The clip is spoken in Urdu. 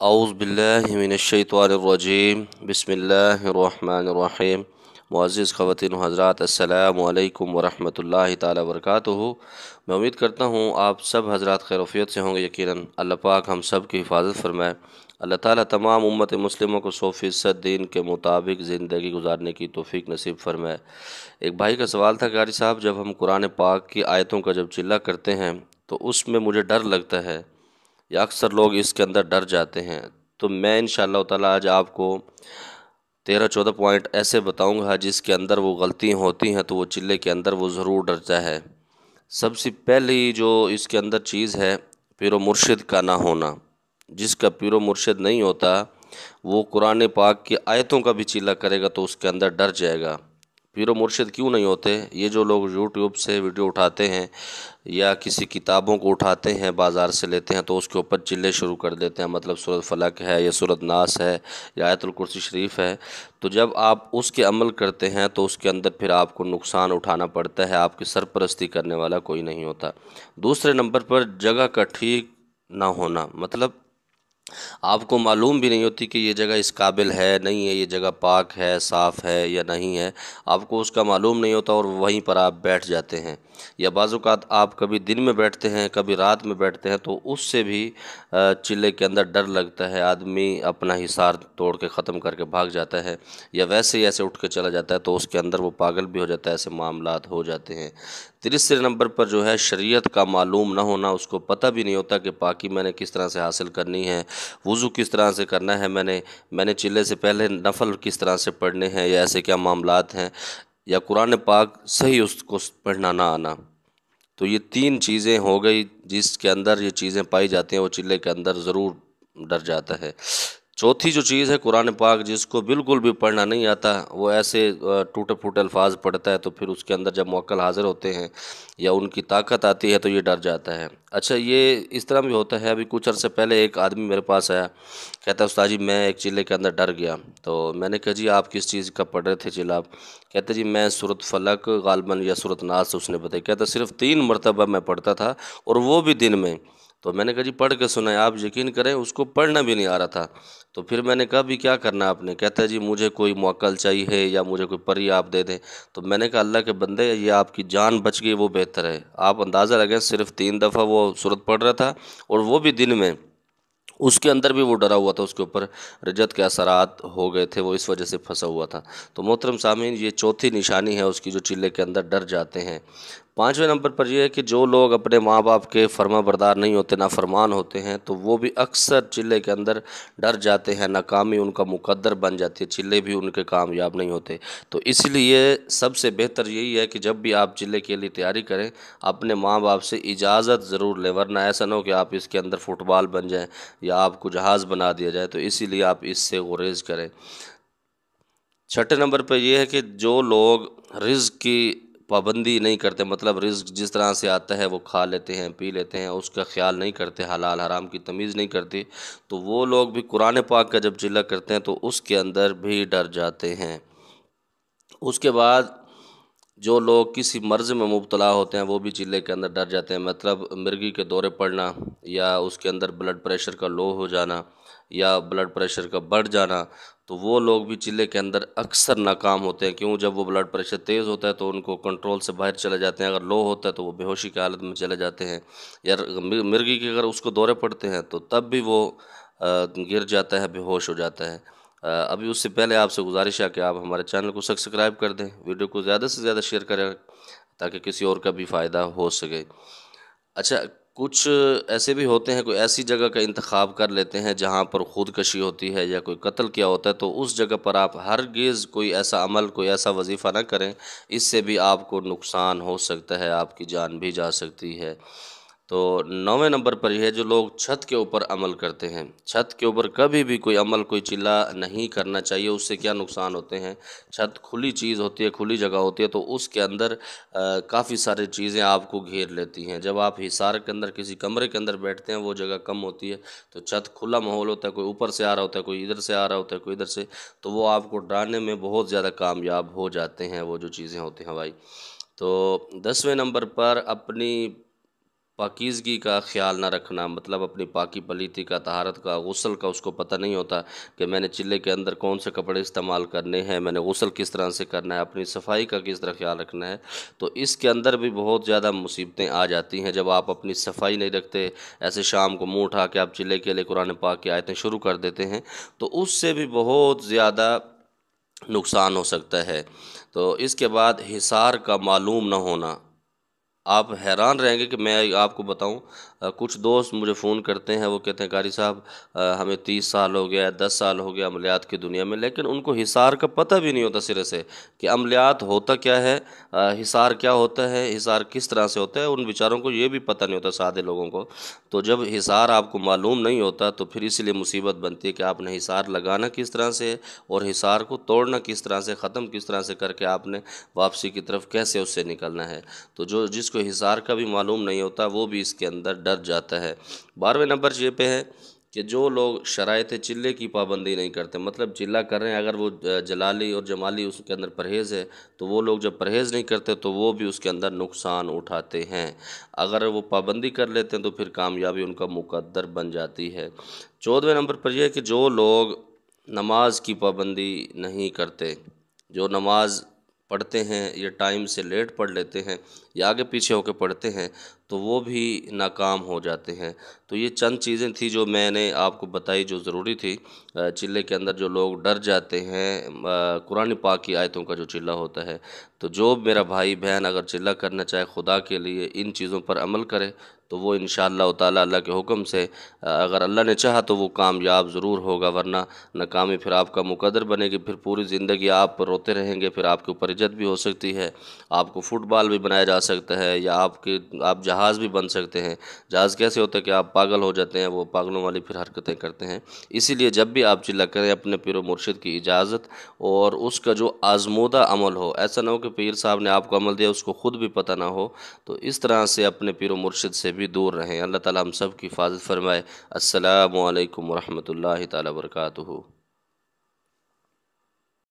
اعوذ باللہ من الشیطان الرجیم بسم اللہ الرحمن الرحیم۔ معزز خواتین و حضرات، السلام علیکم ورحمۃ اللہ تعالی وبرکاتہ۔ میں امید کرتا ہوں آپ سب حضرات خیر وفیت سے ہوں گے۔ یقیناً اللہ پاک ہم سب کی حفاظت فرمائے۔ اللہ تعالیٰ تمام امت مسلموں کو 100% دین کے مطابق زندگی گزارنے کی توفیق نصیب فرمائے۔ ایک بھائی کا سوال تھا، قاری صاحب جب ہم قرآن پاک کی آیتوں کا جب چلہ کرتے ہیں تو اس میں مجھے ڈر لگتا ہے، یا اکثر لوگ اس کے اندر ڈر جاتے ہیں، تو میں انشاءاللہ تعالیٰ آج آپ کو 13-14 پوائنٹ ایسے بتاؤں گا جس کے اندر وہ غلطیاں ہوتی ہیں تو وہ چلے کے اندر وہ ضرور ڈرتا ہے۔ سب سے پہلی جو اس کے اندر چیز ہے، پیر و مرشد کا نہ ہونا۔ جس کا پیر و مرشد نہیں ہوتا وہ قرآن پاک کی آیتوں کا بھی چلہ کرے گا تو اس کے اندر ڈر جائے گا۔ پیر و مرشد کیوں نہیں ہوتے؟ یہ جو لوگ یوٹیوب سے ویڈیو اٹھاتے ہیں یا کسی کتابوں کو اٹھاتے ہیں، بازار سے لیتے ہیں تو اس کے اوپر چلے شروع کر دیتے ہیں، مطلب سورۃ فلق ہے یا سورۃ ناس ہے یا آیت الکرسی شریف ہے، تو جب آپ اس کے عمل کرتے ہیں تو اس کے اندر پھر آپ کو نقصان اٹھانا پڑتا ہے، آپ کی سرپرستی کرنے والا کوئی نہیں ہوتا۔ دوسرے نمبر پر جگہ کا ٹھیک نہ ہونا، مطلب آپ کو معلوم بھی نہیں ہوتی کہ یہ جگہ اس قابل ہے نہیں ہے، یہ جگہ پاک ہے، صاف ہے یا نہیں ہے، آپ کو اس کا معلوم نہیں ہوتا اور وہیں پر آپ بیٹھ جاتے ہیں۔ یا بعض اوقات آپ کبھی دن میں بیٹھتے ہیں، کبھی رات میں بیٹھتے ہیں، تو اس سے بھی چلے کے اندر ڈر لگتا ہے، آدمی اپنا حصار توڑ کے ختم کر کے بھاگ جاتا ہے، یا ویسے ہی ایسے اٹھ کے چلا جاتا ہے تو اس کے اندر وہ پاگل بھی ہو جاتا ہے، ایسے معاملات ہو جاتے ہیں۔ تیسرے نمبر پر جو ہے شریعت کا معلوم نہ ہونا، اس کو پتہ بھی نہیں ہوتا کہ پاکی میں نے کس طرح سے حاصل کرنی ہے، وضو کس طرح سے کرنا ہے، میں نے چلے سے پہلے نفل کس طرح سے پڑھنے ہیں یا ایسے کیا معاملات ہیں، یا قرآن پاک صحیح اس کو پڑھنا نہ آنا۔ تو یہ 3 چیزیں ہو گئی جس کے اندر یہ چیزیں پائی جاتی ہیں، وہ چلے کے اندر ضرور ڈر جاتا ہے۔ چوتھی جو چیز ہے قرآن پاک، جس کو بالکل بھی پڑھنا نہیں آتا، وہ ایسے ٹوٹے پھوٹے الفاظ پڑھتا ہے تو پھر اس کے اندر جب موکل حاضر ہوتے ہیں یا ان کی طاقت آتی ہے تو یہ ڈر جاتا ہے۔ اچھا، یہ اس طرح بھی ہوتا ہے، ابھی کچھ عرصے پہلے ایک آدمی میرے پاس آیا، کہتا ہے استاد جی میں ایک چلے کے اندر ڈر گیا۔ تو میں نے کہا جی آپ کس چیز کا پڑھ رہے تھے چلہ آپ؟ کہتے جی میں سورۃ فلق غالباً یا سورۃ ناس اس نے بتائی، کہتا صرف 3 مرتبہ میں پڑھتا تھا اور وہ بھی دن میں۔ تو میں نے کہا جی پڑھ کے سنائیں، آپ یقین کریں اس کو پڑھنا بھی نہیں آ رہا تھا۔ تو پھر میں نے کہا بھی کیا کرنا ہے آپ نے؟ کہتا ہے جی مجھے کوئی موکل چاہیے یا مجھے کوئی پری آپ دے دیں۔ تو میں نے کہا اللہ کے بندے، یہ آپ کی جان بچ گئی وہ بہتر ہے۔ آپ اندازہ لگائیں صرف 3 دفعہ وہ سورت پڑھ رہا تھا اور وہ بھی دن میں، اس کے اندر بھی وہ ڈرا ہوا تھا، اس کے اوپر رجت کے اثرات ہو گئے تھے، وہ اس وجہ سے پھنسا ہوا تھا۔ تو محترم سامعین، یہ چوتھی نشانی ہے اس کی جو چلے کے اندر ڈر جاتے ہیں۔ 5ویں نمبر پر یہ ہے کہ جو لوگ اپنے ماں باپ کے فرما بردار نہیں ہوتے، نافرمان ہوتے ہیں، تو وہ بھی اکثر چلے کے اندر ڈر جاتے ہیں، ناکامی ان کا مقدر بن جاتی ہے، چلے بھی ان کے کامیاب نہیں ہوتے۔ تو اس لیے سب سے بہتر یہی ہے کہ جب بھی آپ چلے کے لیے تیاری کریں اپنے ماں باپ سے اجازت ضرور لیں، ورنہ ایسا نہ ہو کہ آپ اس کے اندر فٹ بال بن جائیں یا آپ کو جہاز بنا دیا جائے، تو اسی لیے آپ اس سے گریز کریں۔ 6 نمبر پہ یہ ہے کہ جو لوگ رزق کی پابندی نہیں کرتے، مطلب رزق جس طرح سے آتا ہے وہ کھا لیتے ہیں، پی لیتے ہیں، اس کا خیال نہیں کرتے، حلال حرام کی تمیز نہیں کرتے، تو وہ لوگ بھی قرآن پاک کا جب چلہ کرتے ہیں تو اس کے اندر بھی ڈر جاتے ہیں۔ اس کے بعد جو لوگ کسی مرض میں مبتلا ہوتے ہیں وہ بھی چلے کے اندر ڈر جاتے ہیں، مطلب مرگی کے دورے پڑنا یا اس کے اندر بلڈ پریشر کا لو ہو جانا یا بلڈ پریشر کا بڑھ جانا، تو وہ لوگ بھی چلے کے اندر اکثر ناکام ہوتے ہیں۔ کیوں؟ جب وہ بلڈ پریشر تیز ہوتا ہے تو ان کو کنٹرول سے باہر چلے جاتے ہیں، اگر لو ہوتا ہے تو وہ بے ہوشی کی حالت میں چلے جاتے ہیں، یا مرگی کے اگر اس کو دورے پڑتے ہیں تو تب بھی وہ گر جاتا ہے، بے ہوش ہو جاتا ہے۔ ابھی اس سے پہلے آپ سے گزارش ہے کہ آپ ہمارے چینل کو سبسکرائب کر دیں، ویڈیو کو زیادہ سے زیادہ شیئر کریں تاکہ کسی اور کا بھی فائدہ ہو سکے۔ اچھا، کچھ ایسے بھی ہوتے ہیں، کوئی ایسی جگہ کا انتخاب کر لیتے ہیں جہاں پر خودکشی ہوتی ہے یا کوئی قتل کیا ہوتا ہے، تو اس جگہ پر آپ ہرگز کوئی ایسا عمل، کوئی ایسا وظیفہ نہ کریں، اس سے بھی آپ کو نقصان ہو سکتا ہے، آپ کی جان بھی جا سکتی ہے۔ تو 9ویں نمبر پر یہ ہے جو لوگ چھت کے اوپر عمل کرتے ہیں، چھت کے اوپر کبھی بھی کوئی عمل، کوئی چلہ نہیں کرنا چاہیے۔ اس سے کیا نقصان ہوتے ہیں؟ چھت کھلی چیز ہوتی ہے، کھلی جگہ ہوتی ہے، تو اس کے اندر کافی ساری چیزیں آپ کو گھیر لیتی ہیں۔ جب آپ حصار کے اندر کسی کمرے کے اندر بیٹھتے ہیں وہ جگہ کم ہوتی ہے، تو چھت کھلا ماحول ہوتا ہے، کوئی اوپر سے آ رہا ہوتا ہے، کوئی ادھر سے آ رہا ہوتا ہے، کوئی ادھر سے، تو وہ آپ کو ڈرانے میں بہت زیادہ کامیاب ہو جاتے ہیں وہ جو چیزیں ہوتی ہیں بھائی۔ تو 10ویں نمبر پر اپنی پاکیزگی کا خیال نہ رکھنا، مطلب اپنی پاکی پلیتی کا، طہارت کا، غسل کا اس کو پتہ نہیں ہوتا کہ میں نے چلے کے اندر کون سے کپڑے استعمال کرنے ہیں، میں نے غسل کس طرح سے کرنا ہے، اپنی صفائی کا کس طرح خیال رکھنا ہے۔ تو اس کے اندر بھی بہت زیادہ مصیبتیں آ جاتی ہیں جب آپ اپنی صفائی نہیں رکھتے، ایسے شام کو منہ اٹھا کے آپ چلے کے لیے قرآن پاک کی آیتیں شروع کر دیتے ہیں، تو اس سے بھی بہت زیادہ نقصان ہو سکتا ہے۔ تو اس کے بعد حصار کا معلوم نہ ہونا، آپ حیران رہیں گے کہ میں آپ کو بتاؤں، کچھ دوست مجھے فون کرتے ہیں، وہ کہتے ہیں قاری صاحب ہمیں 30 سال ہو گیا، 10 سال ہو گیا عملیات کی دنیا میں، لیکن ان کو حصار کا پتہ بھی نہیں ہوتا سرے سے کہ عملیات ہوتا کیا ہے، حصار کیا ہوتا ہے، حصار کس طرح سے ہوتا ہے، ان بیچاروں کو یہ بھی پتہ نہیں ہوتا، سادے لوگوں کو۔ تو جب حصار آپ کو معلوم نہیں ہوتا تو پھر اسی لیے مصیبت بنتی ہے کہ آپ نے حصار لگانا کس طرح سے اور حصار کو توڑنا کس طرح سے، ختم کس طرح سے کر کے آپ نے واپسی کی طرف کیسے اس سے نکلنا ہے۔ تو جس کو حصار کا بھی معلوم نہیں ہوتا وہ بھی اس کے اندر ڈر جاتا ہے۔ 12ویں نمبر یہ پہ ہے کہ جو لوگ شرائط چلے کی پابندی نہیں کرتے، مطلب چلہ کر رہے ہیں، اگر وہ جلالی اور جمالی اس کے اندر پرہیز ہے، تو وہ لوگ جب پرہیز نہیں کرتے تو وہ بھی اس کے اندر نقصان اٹھاتے ہیں۔ اگر وہ پابندی کر لیتے ہیں تو پھر کامیابی ان کا مقدر بن جاتی ہے۔ 14ویں نمبر پر یہ ہے کہ جو لوگ نماز کی پابندی نہیں کرتے، جو نماز پڑھتے ہیں یہ ٹائم سے لیٹ پڑھ لیتے ہیں یا آگے پیچھے ہو کے پڑھتے ہیں، تو وہ بھی ناکام ہو جاتے ہیں۔ تو یہ چند چیزیں تھیں جو میں نے آپ کو بتائی جو ضروری تھی۔ چلے کے اندر جو لوگ ڈر جاتے ہیں، قرآن پاک کی آیتوں کا جو چلہ ہوتا ہے، تو جو میرا بھائی بہن اگر چلہ کرنا چاہے خدا کے لیے، ان چیزوں پر عمل کرے تو وہ انشاءاللہ تعالی اللہ کے حکم سے، اگر اللہ نے چاہا تو وہ کامیاب ضرور ہوگا، ورنہ ناکامی پھر آپ کا مقدر بنے گی، پھر پوری زندگی آپ روتے رہیں گے، پھر آپ کے اوپر عزت بھی ہو سکتی ہے، آپ کو فٹ بال بھی بنایا جا سکتا ہے، یا آپ جہاز بھی بن سکتے ہیں۔ جہاز کیسے ہوتا ہے کہ آپ پاگل ہو جاتے ہیں، وہ پاگلوں والی پھر حرکتیں کرتے ہیں۔ اسی لیے جب بھی آپ چلہ کریں اپنے پیر و مرشد کی اجازت اور اس کا جو آزمودہ عمل ہو، ایسا نہ ہو کہ پیر صاحب نے آپ کو عمل دیا اس کو خود بھی پتہ نہ ہو، تو اس طرح سے اپنے پیر و مرشد سے بھی دور رہیں۔ اللہ تعالیٰ ہم سب کی حفاظت فرمائے۔ السلام علیکم ورحمۃ اللہ تعالیٰ وبرکاتہ۔